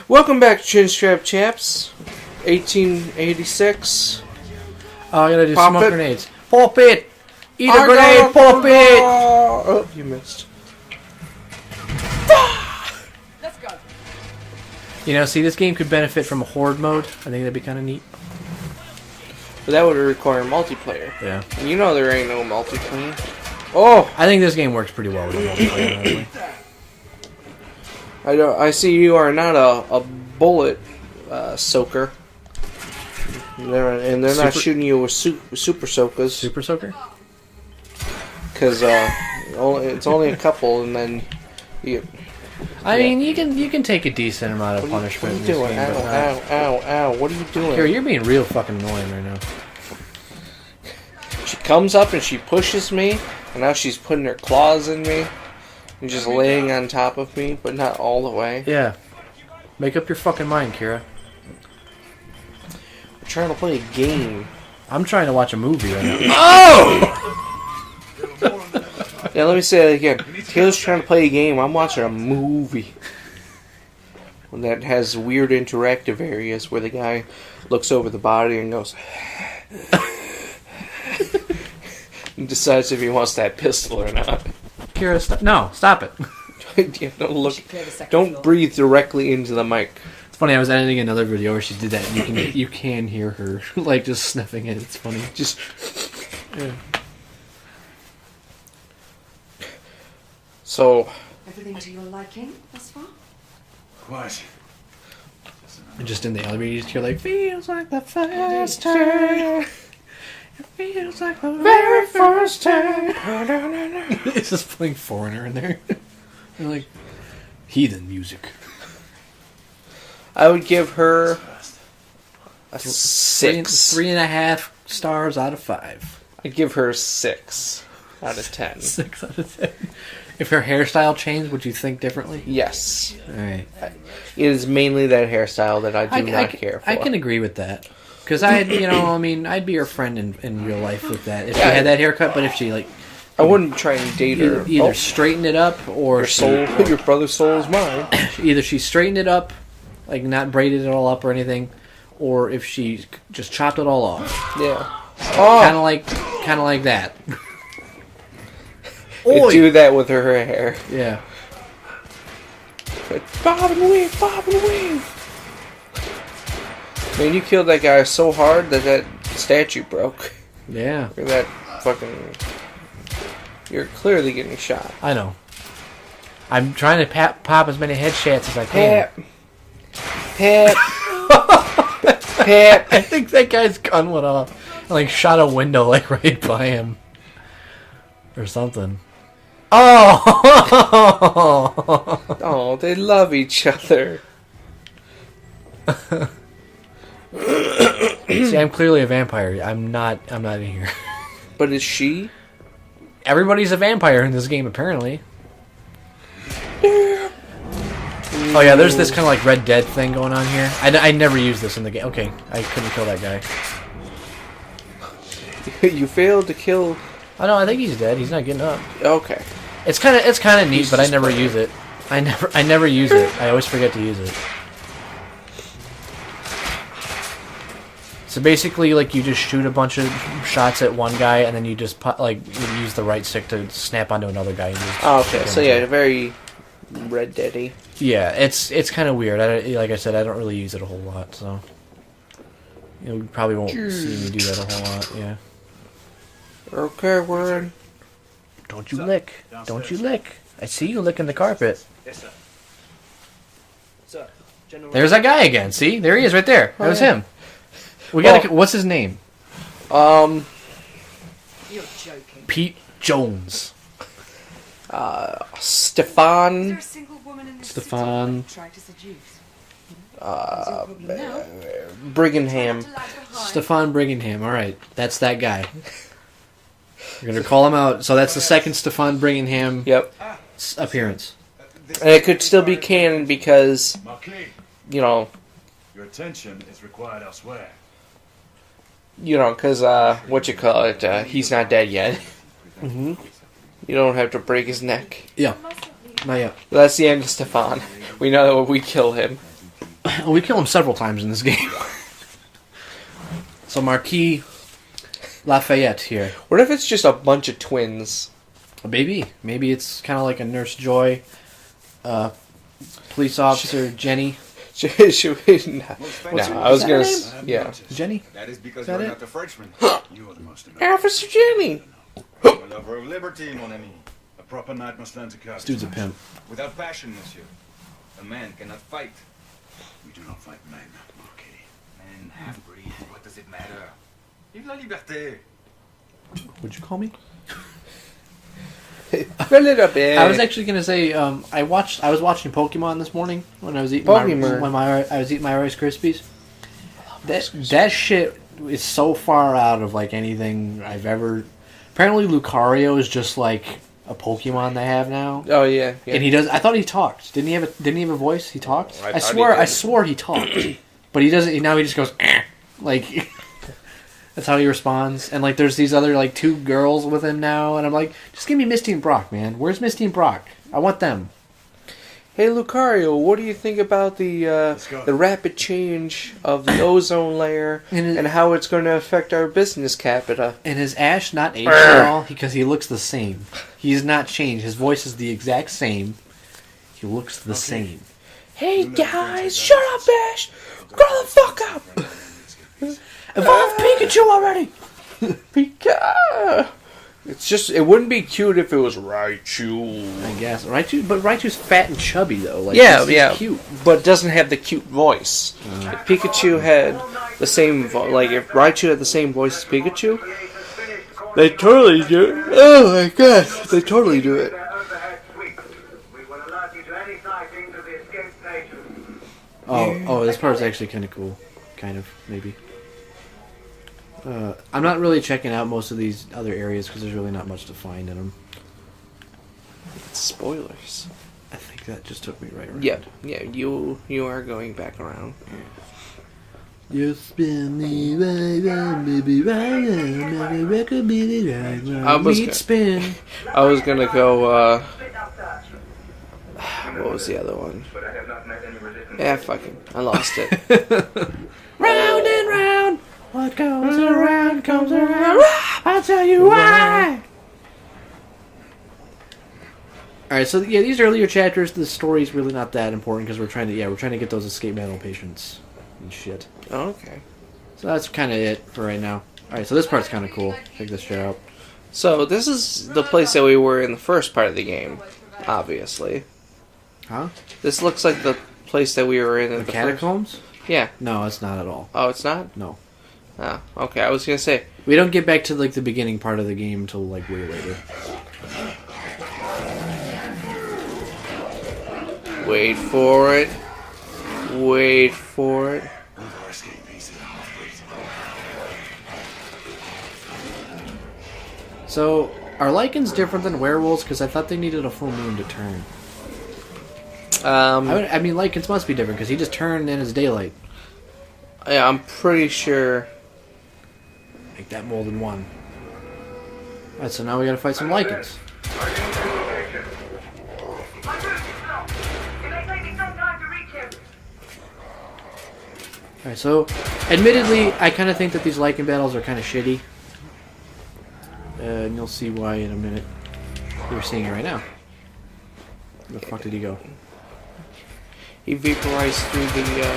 Welcome back to Chinstrap Chaps, 1886. Oh, I gotta do Pop smoke it. grenades. Pop it! Eat a grenade, pop it! Oh, you missed. Let's go. You know, see, this game could benefit from a horde mode. I think that'd be kind of neat. But that would require multiplayer. Yeah. And you know there ain't no multiplayer. Oh! I think this game works pretty well with multiplayer, honestly. I see you are not a bullet soaker. They're not shooting you with super soakers. Super Soaker? Because it's only a couple, and then you... I mean, you can take a decent amount of punishment What are you doing? in this game, Ow, but not... ow, ow, ow. What are you doing? Here, you're being real fucking annoying right now. She comes up and she pushes me, and now she's putting her claws in me. And just laying on top of me, but not all the way. Yeah. Make up your fucking mind, Kira. We're trying to play a game. I'm trying to watch a movie right now. Oh! Yeah, let me say that again. Taylor's trying to play a game. I'm watching a movie. One that has weird interactive areas where the guy looks over the body and goes... and decides if he wants that pistol or not. Kira, no, stop it. Don't breathe directly into the mic. It's funny, I was editing another video where she did that, and you can hear her, like, just sniffing it. It's funny. Just... Yeah. So... Everything to your liking thus far? What? And just in the elevator, you just hear, like, feels like the first time. It feels like the very first time. It's just playing Foreigner in there. And like, heathen music. I would give her a 6. 3.5 stars out of 5. I'd give her 6 out of 10. 6 out of 10. If her hairstyle changed, would you think differently? Yes. Alright. It is mainly that hairstyle that I do not care for. I can agree with that. Because I'd be her friend in real life with that. If she had that haircut, but if she, like... I wouldn't try and date her. Either straighten it up, or... Your brother's soul is mine. Either she straightened it up, like not braided it all up or anything, or if she just chopped it all off. Yeah. Oh! Kind of like that. Do that with her hair. Yeah. Bob and weave, bob and weave. Man, you killed that guy so hard that statue broke. Yeah. Or that fucking... You're clearly getting shot. I know. I'm trying to pop as many headshots as I can. Pep. Pep. I think that guy's gun went off. And, like, shot a window, like, right by him. Or something. Oh! Oh, they love each other. See, I'm clearly a vampire. I'm not in here. But is she? Everybody's a vampire in this game, apparently. Oh yeah, there's this kind of like Red Dead thing going on here. I never used this in the game. Okay, I couldn't kill that guy. You failed to kill... Oh no, I think he's dead. He's not getting up. Okay. It's kind of neat, but I never use it. I never use it. I always forget to use it. So basically, like, you just shoot a bunch of shots at one guy, and then you just you use the right stick to snap onto another guy. And okay. So yeah, very Red Dead-y. Yeah, it's kind of weird. Like I said, I don't really use it a whole lot, so you probably won't see me do that a whole lot. Yeah. Okay, we're in. Don't you lick! Don't you lick! I see you licking the carpet. Yes, sir. There's that guy again. See, there he is, right there. That was him. We got. What's his name? You're joking. Pete Jones. Stefan. Is there a single woman in this Stefan. city trying to seduce? Briggingham. Stefan Briggingham. All right, that's that guy. We're gonna call him out. So that's the second Stefan Briggingham appearance. And it could still be canon because, Your attention is required elsewhere. Because, he's not dead yet. Mm-hmm. You don't have to break his neck. Yeah. Not yet. That's the end of Stefan. We know that we kill him. We kill him several times in this game. So Marquis Lafayette here. What if it's just a bunch of twins? Maybe it's kind of like a Nurse Joy, police officer Jenny. Should we? No, I was gonna. Yeah, Jenny. That is because Is that you're it? not a Frenchman. You are the most American. Officer Jenny. A lover of liberty, mon ami. A proper knight must learn to curse. This dude's a pimp. Without passion, monsieur. A man cannot fight. We do not fight men, Marquis. Man, half-breed, what does it matter? Vive la liberté. What'd you call me? A little bit. I was actually gonna say I was watching Pokemon this morning when I was eating I was eating my Rice Krispies. That shit is so far out of like anything I've ever. Apparently, Lucario is just like a Pokemon they have now. Oh yeah. And he does. I thought he talked. Didn't he have a voice? He talked. I I thought swore. he did. I swore he talked, but he doesn't. Now he just goes like. That's how he responds. And like, there's these other like 2 girls with him now, and I'm like, just give me Misty and Brock, man. Where's Misty and Brock? I want them. Hey Lucario, what do you think about the rapid change of the ozone layer and how it's going to affect our business capita? And is Ash not aged at all? Because he looks the same. He's not changed. His voice is the exact same. He looks the same. Hey guys, shut up, Ash! Grow the fuck up! Evolve Pikachu already! Pika! It's just, it wouldn't be cute if it was Raichu. I guess. Raichu, but Raichu's fat and chubby, though. Like, Yeah, he's cute. but doesn't have the cute voice. If Pikachu had the same, like if Raichu had the same voice as Pikachu, they totally do it. Oh my gosh, they totally do it. Oh, this part's actually kind of cool. Kind of, maybe. I'm not really checking out most of these other areas because there's really not much to find in them. Spoilers. I think that just took me right around. Yeah, you are going back around. You spin me right round, baby, right round, every record beat it right round. Meat spin. I was gonna go, what was the other one? Yeah, fucking, I lost it. Round and round, what goes around comes around. I'll tell you why. Alright, so yeah, these earlier chapters, the story's really not that important because we're trying to get those escape mental patients and shit. Oh, okay. So that's kind of it for right now. Alright, so this part's kind of cool. Check this shit out. So this is the place that we were in the first part of the game, obviously. Huh? This looks like the place that we were in The catacombs? Yeah. No, it's not at all. Oh, it's not? No. Oh, okay. I was gonna say. We don't get back to like the beginning part of the game until like way later. Wait for it. Wait for it. So, are lycans different than werewolves? Because I thought they needed a full moon to turn. I mean, lycans must be different because he just turned in his daylight. Yeah, I'm pretty sure. Make that mold in one. Alright, so now we gotta fight some lycans. Alright, so, admittedly, I kind of think that these lycan battles are kind of shitty. And you'll see why in a minute. You're seeing it right now. Where the fuck did he go? He vaporized through the,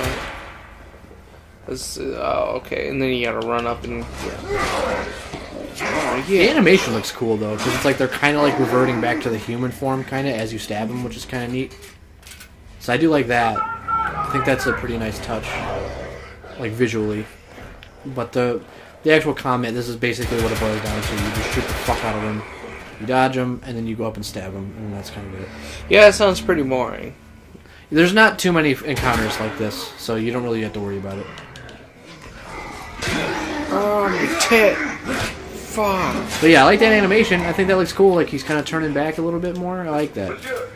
oh, okay, and then you gotta run up and... Oh, The animation looks cool, though, because it's like they're kind of like reverting back to the human form, kind of, as you stab them, which is kind of neat. So I do like that. I think that's a pretty nice touch. Like, visually. But the actual combat, this is basically what it boils down to. You just shoot the fuck out of them, you dodge them, and then you go up and stab them, and that's kind of it. Yeah, that sounds pretty boring. There's not too many encounters like this, so you don't really have to worry about it. Oh, my tit. Fuck. But yeah, I like that animation. I think that looks cool. Like, he's kind of turning back a little bit more. I like that. So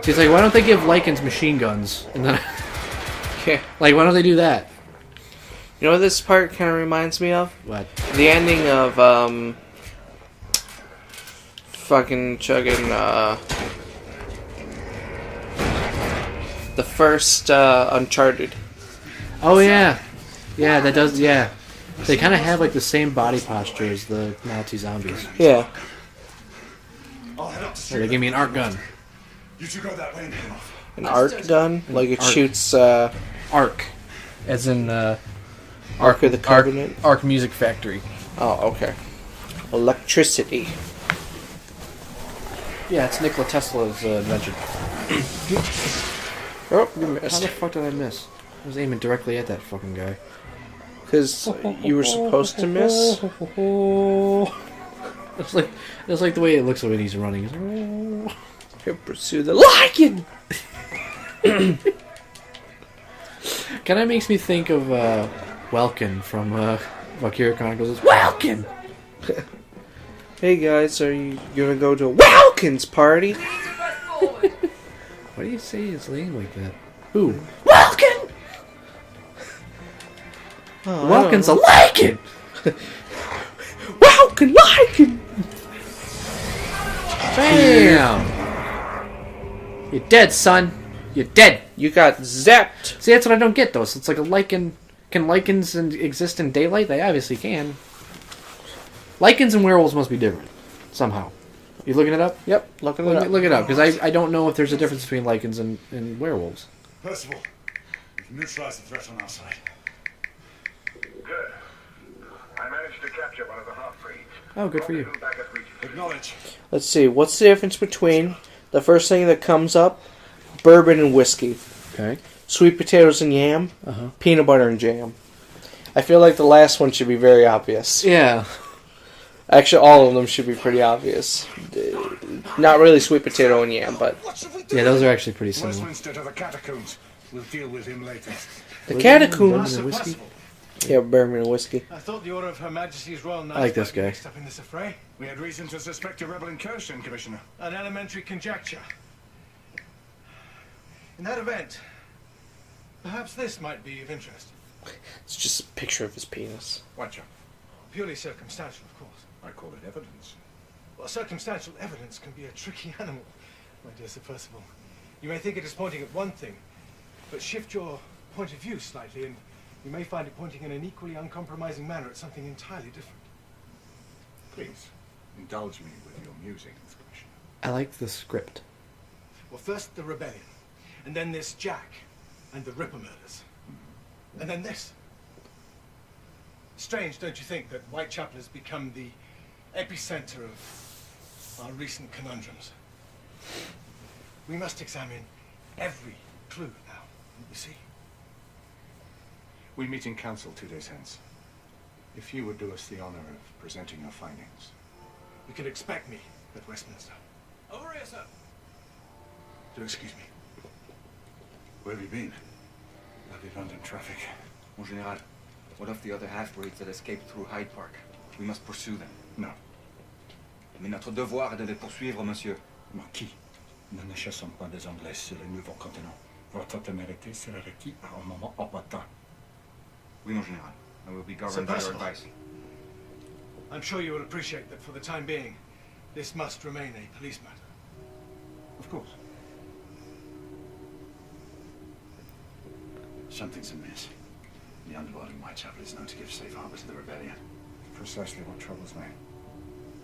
he's like, why don't they give lycans machine guns? And then, Yeah. like, why don't they do that? You know what this part kind of reminds me of? What? The ending of, fucking chugging, the first Uncharted. Oh yeah, yeah, that does. Yeah, they kind of have like the same body posture as the Nazi zombies. Yeah. I'll head up to Here, they give me an art gun. You two go that way and head off. An art gun? Like it Arc. shoots Arc, as in Ark of the Covenant? Arc Music Factory. Oh, okay. Electricity. Yeah, it's Nikola Tesla's invention. Oh, you How missed. the fuck did I miss? I was aiming directly at that fucking guy. Because you were supposed to miss. It's like the way it looks when he's running. Here, pursue the Lycan! Kind of makes me think of Welkin from Valkyria Chronicles. Welkin! Hey guys, are you gonna go to a Welkins party? Why do you say his name like that? Who? Welkin! Oh, Welkin's a Lycan! Welkin Lycan! Bam! You're dead, son. You're dead. You got zapped. See, that's what I don't get, though. So it's like a Lycan. Can Lycans exist in daylight? They obviously can. Lycans and werewolves must be different. Somehow. You looking it up? Yep, looking it up. Look it up, because I don't know if there's a difference between Lycans and werewolves. Percival, we've neutralized the threat on our side. Good. I managed to capture one of the half-breeds. Oh, good for you. Back at Regis. Acknowledge. Let's see, what's the difference between the first thing that comes up? Bourbon and whiskey. Okay. Sweet potatoes and yam. Uh-huh. Peanut butter and jam. I feel like the last one should be very obvious. Yeah. Actually, all of them should be pretty obvious. Not really sweet potato and yam, but Yeah, those are actually pretty similar. Westminster to the catacombs. We'll deal with him later. the catacombs. Bourbon and whiskey? Yeah, bourbon and whiskey. I thought the order of Her Majesty's Royal Knights I like this might be guy. mixed up in this affray. We had reason to suspect a rebel incursion, Commissioner. An elementary conjecture. In that event, perhaps this might be of interest. It's just a picture of his penis. Watch out. Purely circumstantial, of course. I call it evidence. Well, circumstantial evidence can be a tricky animal, my dear Sir Percival. You may think it is pointing at one thing, but shift your point of view slightly, and you may find it pointing in an equally uncompromising manner at something entirely different. Please, indulge me with your musings, Commissioner. I like the script. Well, first the rebellion, and then this Jack, and the Ripper murders, and then this. Strange, don't you think, that Whitechapel has become the epicenter of our recent conundrums? We must examine every clue now, you see. We meet in council 2 days hence. If you would do us the honor of presenting your findings. You can expect me at Westminster. Over here, sir. Do excuse me. Where have you been? Lovely London traffic. Mon Général, what of the other half-breeds that escaped through Hyde Park? We must pursue them. No. Mais notre devoir est de les poursuivre, monsieur. Marquis, nous ne chassons pas des Anglais sur le nouveau continent. Votre témérité sera requise à un moment opportun. Oui, mon Général. I will be Sir governed by your Percival. advice. I'm sure you will appreciate that for the time being, this must remain a police matter. Of course. Something's amiss. The underworld in Whitechapel is known to give safe harbor to the rebellion. Precisely what troubles me.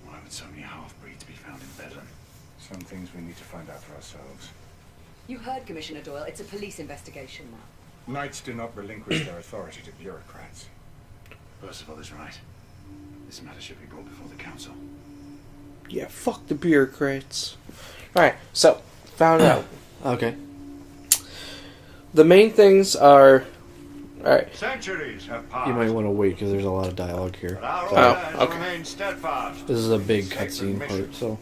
Why would so many half-breeds be found in Bedlam? Some things we need to find out for ourselves. You heard Commissioner Doyle. It's a police investigation now. Knights do not relinquish their authority to bureaucrats. Percival is right. This matter should be brought before the council. Yeah, fuck the bureaucrats. Alright, so, found out. Okay. The main things are... Alright, Centuries have passed. You might want to wait because there's a lot of dialogue here. But our Oh, order has okay. remained steadfast. This is a big Sacred cutscene mission part, so...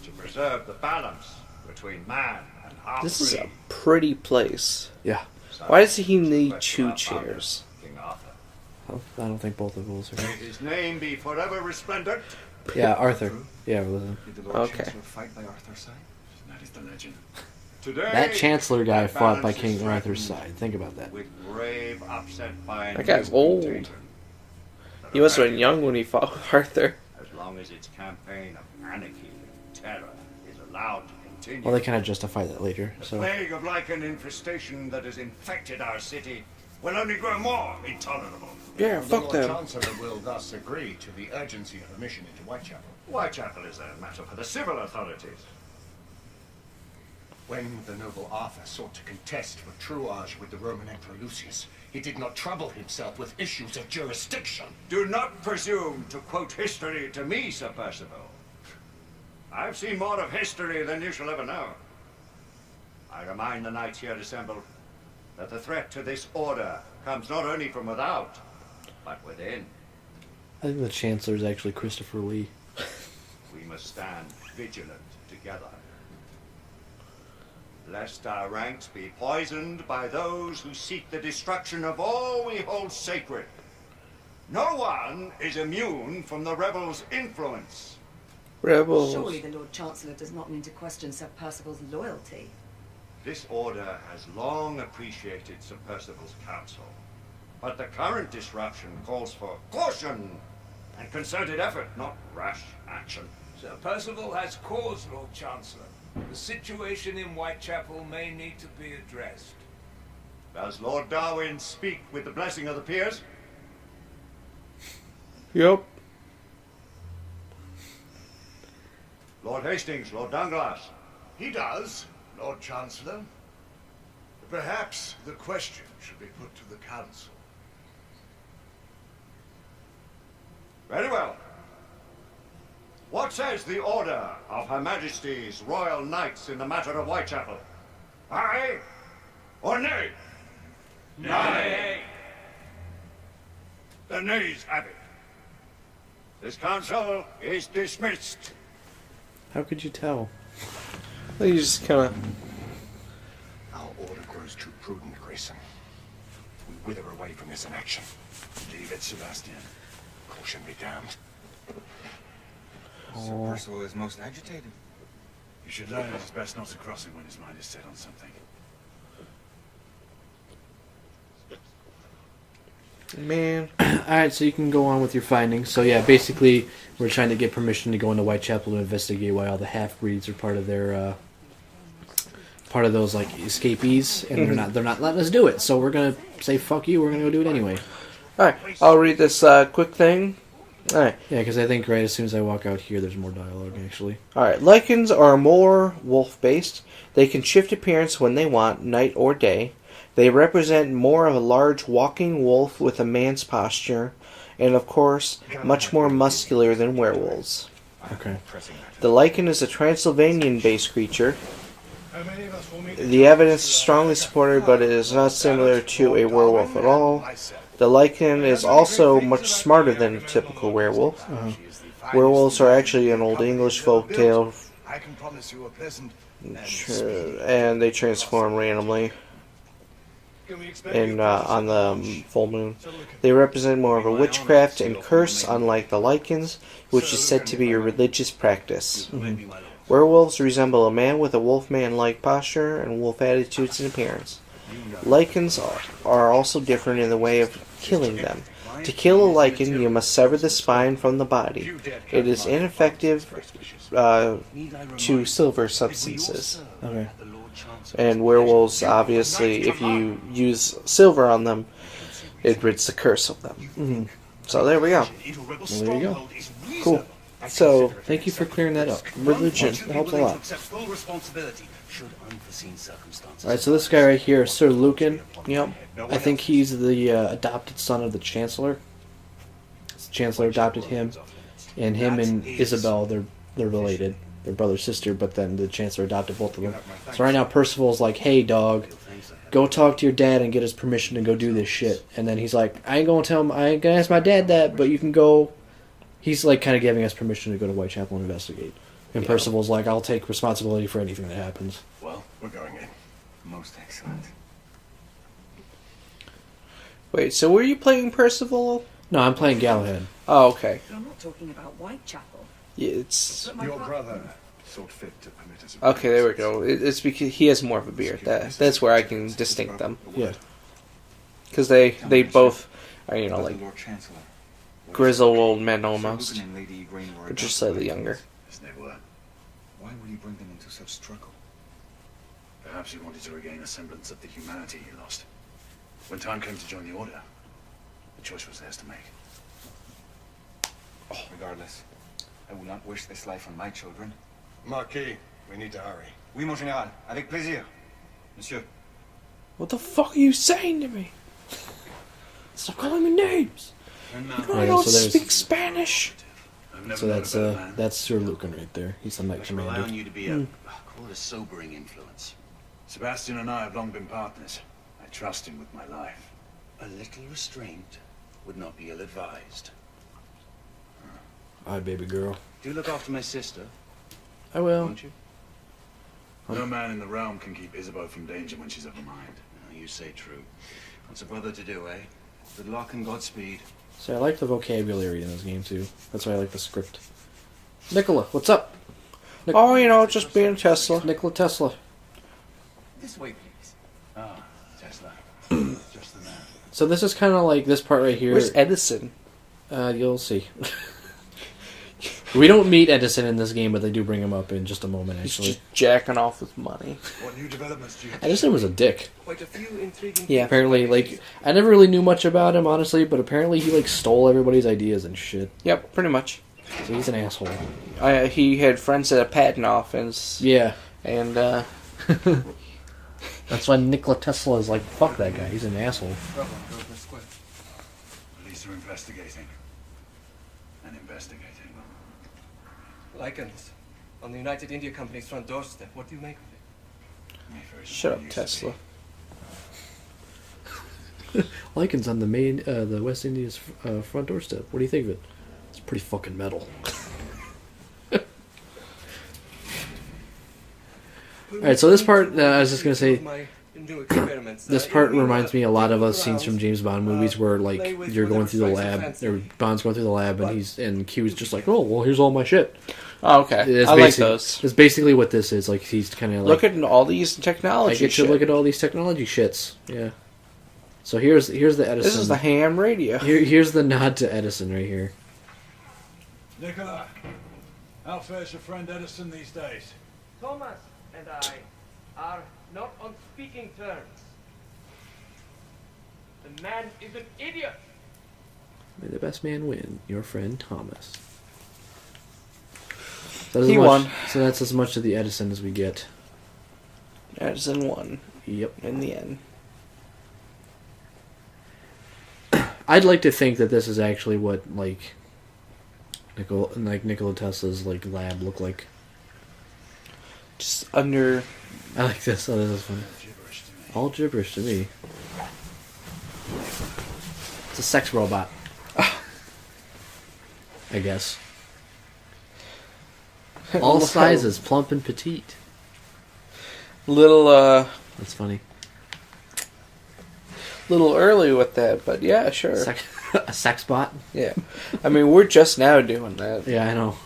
To preserve the balance between man and half-breed. this is a pretty place. Yeah. Why does he need 2 chairs? King Arthur. Oh, I don't think both of those are May his name be forever resplendent. Yeah, Arthur. Yeah, listen. Did the Lord Okay. Chancellor fight by Arthur's side? That is the legend. Today, That Chancellor guy that fought by balance King is Arthur's threatened side. Think about that. With grave upset by That guy's new old. contagion. He must have been young when he fought with Arthur. As long as its campaign of anarchy and terror is allowed to continue. Well, they kind of justify that later. The So plague of lichen infestation that has infected our city will only grow more intolerable. Yeah, The fuck Lord them. Chancellor will thus agree to the urgency of a mission into Whitechapel. Whitechapel is a matter for the civil authorities. When the noble Arthur sought to contest for truage with the Roman Emperor Lucius, he did not trouble himself with issues of jurisdiction. Do not presume to quote history to me, Sir Percival. I've seen more of history than you shall ever know. I remind the knights here assembled that the threat to this order comes not only from without, but within. I think the Chancellor is actually Christopher Lee. We must stand vigilant together, lest our ranks be poisoned by those who seek the destruction of all we hold sacred. No one is immune from the rebels' influence. Rebels. Surely the Lord Chancellor does not mean to question Sir Percival's loyalty. This order has long appreciated Sir Percival's counsel, but the current disruption calls for caution and concerted effort, not rash action. Sir Percival has cause, Lord Chancellor. The situation in Whitechapel may need to be addressed. Does Lord Darwin speak with the blessing of the peers? Yep. Lord Hastings, Lord Dunglass. He does, Lord Chancellor. Perhaps the question should be put to the council. Very well. What says the order of Her Majesty's Royal Knights in the matter of Whitechapel? Aye or nay? Nay. The nays have it. This council is dismissed. How could you tell? You just kind of. Our order grows too prudent, Grayson. We wither away from this inaction. Leave it, Sebastian. Caution be damned. Sir Percival is most agitated. You should learn it is best not to cross him when his mind is set on something. Man. Alright, so you can go on with your findings. So yeah, basically, we're trying to get permission to go into Whitechapel to investigate why all the half-breeds are part of their, part of those, like, escapees, and they're not letting us do it. So we're gonna say, fuck you, we're gonna go do it anyway. Alright, I'll read this quick thing. Alright. Yeah, because I think right as soon as I walk out here, there's more dialogue, actually. Alright, lichens are more wolf-based. They can shift appearance when they want, night or day. They represent more of a large walking wolf with a man's posture, and of course, much more muscular than werewolves. Okay. The lichen is a Transylvanian-based creature. The evidence is strongly supported, but it is not similar to a werewolf at all. The lichen is also much smarter than a typical werewolf. Werewolves are actually an old English folk tale, I can promise you a pleasant and they transform randomly on the full moon. They represent more of a witchcraft and curse, unlike the lichens, which is said to be a religious practice. Werewolves resemble a man with a wolfman-like posture and wolf attitudes and appearance. Lichens are also different in the way of killing them. To kill a lichen, you must sever the spine from the body. It is ineffective to silver substances. Okay. And werewolves, obviously, if you use silver on them, it rids the curse of them. So there we go. Well, there you go. Cool. So, Thank you for clearing that up. religion helps a lot. Alright, so this guy right here, Sir Lucan, Yep. I think he's the adopted son of the Chancellor. The Chancellor adopted him, and him and Isabel, they're related. They're brother sister, but then the Chancellor adopted both of them. So right now Percival's like, hey dog, go talk to your dad and get his permission to go do this shit. And then he's like, I ain't gonna ask my dad that, but you can go. He's like kind of giving us permission to go to Whitechapel and investigate. And Percival's like, I'll take responsibility for anything that happens. Well, we're going in. Most excellent. Wait, so were you playing Percival? No, I'm playing Galahad. Oh, okay. I'm not talking about Whitechapel. Yeah, it's... Your brother thought fit to permit us. Okay, there we go. It's because he has more of a beard. That's where I can distinct them. Yeah. Because they both are, you know, But like the Lord Chancellor. grizzled old men Sir almost. Lucan and Lady Igraine were But just adopted slightly by younger. Yes, they were. Why would he bring them into such struggle? Perhaps he wanted to regain a semblance of the humanity he lost. When time came to join the Order, the choice was theirs to make. Regardless, I will not wish this life on my children. Marquis, we need to hurry. Oui, mon général. Avec plaisir. Monsieur. What the fuck are you saying to me? Stop calling me names. I don't speak Spanish. So that's Sir Lucan right there. He's the Knight I rely on Commander. you to be call it a sobering influence. Sebastian and I have long been partners. I trust him with my life. A little restraint would not be ill-advised. Alright, baby girl. Do look after my sister, I will. won't you? No man in the realm can keep Isabeau from danger when she's of a mind. You say true. What's a brother to do, eh? Good luck and Godspeed. So I like the vocabulary in this game too. That's why I like the script. Nikola, what's up? Oh, you know, just being a Tesla. Nikola Tesla. This way, please. Ah, Tesla. Just the man. So this is kind of like this part right here. Where's Edison? You'll see. We don't meet Edison in this game, but they do bring him up in just a moment, He's actually. just jacking off with money. What new developments do you Edison was a dick. Quite a few intriguing. Yeah. Apparently, like, I never really knew much about him, honestly, but apparently he, like, stole everybody's ideas and shit. Yep, pretty much. So he's an asshole. He had friends at a patent office. Yeah. And, That's why Nikola Tesla is like, fuck that guy, he's an asshole. Police are investigating. And investigating. LYCANS, on the United India Company's front doorstep. What do you make of it? Shut up, Tesla. LYCANS on the West India's front doorstep. What do you think of it? It's pretty fucking metal. Alright, so this part, I was just gonna say, this part reminds me a lot of us scenes from James Bond movies where, like, you're going through the lab, or Bond's going through the lab, and Q's just like, oh, well, here's all my shit. Oh, okay. I like those. That's basically what this is. Like, he's kind of like... Look at all these technology I get to look at all these technology shits. Yeah. So here's the Edison. This is the ham radio. Here's the nod to Edison right here. Nicola, how fares your friend Edison these days? Thomas and I are not on speaking terms. The man is an idiot. May the best man win. Your friend Thomas. He won. So that's as much of the Edison as we get. Edison won. Yep. In the end. I'd like to think that this is actually what, like, Nikola Tesla's, like, lab looked like. Just under... I like this. Oh, this is fun. All gibberish to me. It's a sex robot. I guess. All sizes, plump and petite. Little, That's funny. Little early with that, but yeah, sure. A sex bot? Yeah. I mean, we're just now doing that. Yeah, I know.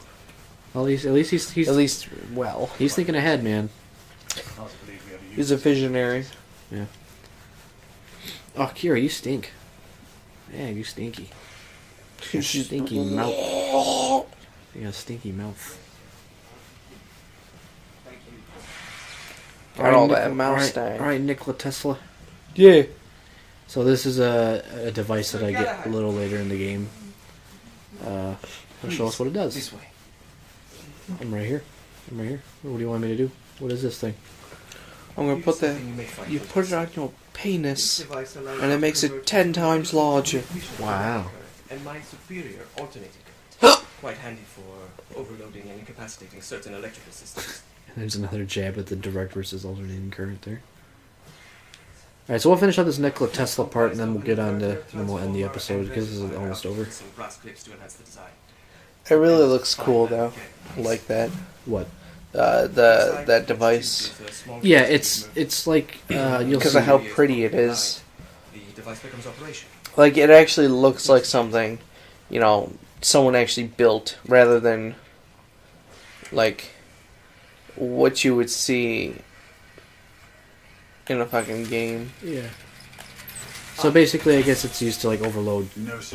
At least he's at least, well. He's thinking ahead, man. He's a visionary. Yeah. Oh, Kira, you stink. Yeah, you stinky. You stinky mouth. You got a stinky mouth. Got all that mouse time. Alright, Nikola Tesla. Yeah. So this is a device that I get a little later in the game. It'll show us what it does. This way. I'm right here. What do you want me to do? What is this thing? I'm gonna put that. You put it on your penis, and it makes it 10 times larger. Wow. And my superior alternating current. Quite handy for overloading and incapacitating certain electrical systems. And there's another jab at the direct versus alternating current there. Alright, so we'll finish up this Nikola Tesla part, and then we'll get on to, then we'll end the episode, because this is almost over. It really looks cool, though. I like that. What? That device. Yeah, it's like, you'll because see. of how pretty it is. The device becomes operational. Like, it actually looks like something, you know, someone actually built, rather than, like, what you would see in a fucking game. Yeah. So basically, I guess it's used to, like, overload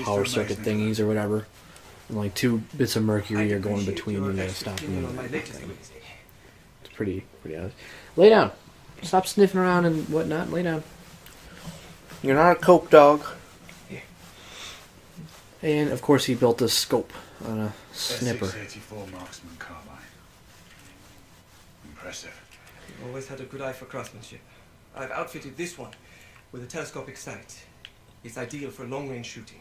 power circuit thingies or whatever. And, like, 2 bits of mercury are going between and stopping them. It's pretty odd. Lay down. Stop sniffing around and whatnot. Lay down. You're not a coke dog. And, of course, he built a scope on a snipper. S684 marksman carbine. Impressive. You've always had a good eye for craftsmanship. I've outfitted this one with a telescopic sight. It's ideal for long-range shooting.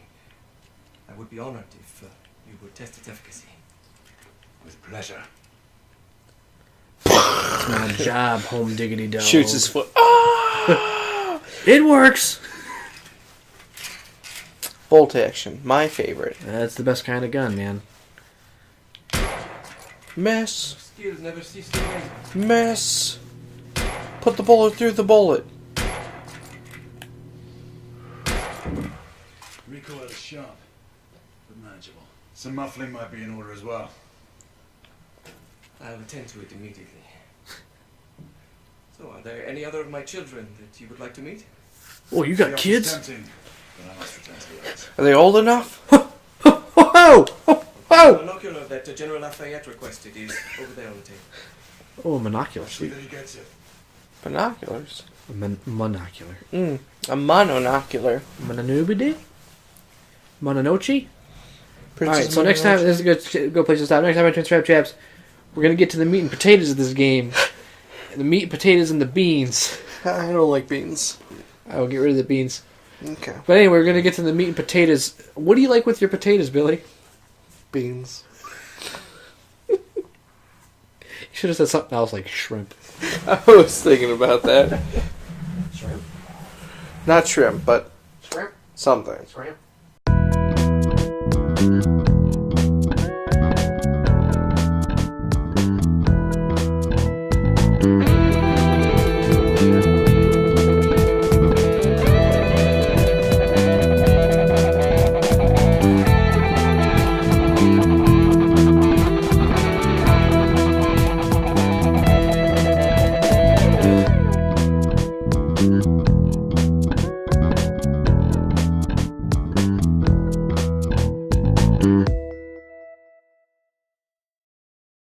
I would be honored if you would test its efficacy. With pleasure. It's my job, home diggity dog. Shoots his foot. Ah! It works! Bolt action. My favorite. That's the best kind of gun, man. Miss. Skills never cease to amaze me. Miss. Put the bullet through the bullet. Recoil is sharp, but manageable. Some muffling might be in order as well. I'll attend to it immediately. So, are there any other of my children that you would like to meet? Oh, you got The kids? offer's tempting, but I must return to the others. Are they old enough? Whoa! The monocular that General Lafayette requested is over there on the table. Oh, monocular. See that he gets it. Binoculars. Monocular. A monocular. Mononubide? Mononochi? Princess Alright, so next time, this is a good place to stop. Next time on Chinstrap Chaps, we're going to get to the meat and potatoes of this game. The meat, potatoes, and the beans. I don't like beans. I will get rid of the beans. Okay. But anyway, we're going to get to the meat and potatoes. What do you like with your potatoes, Billy? Beans. You should have said something else like shrimp. I was thinking about that. Shrimp. Not shrimp, but Shrimp. something. Shrimp.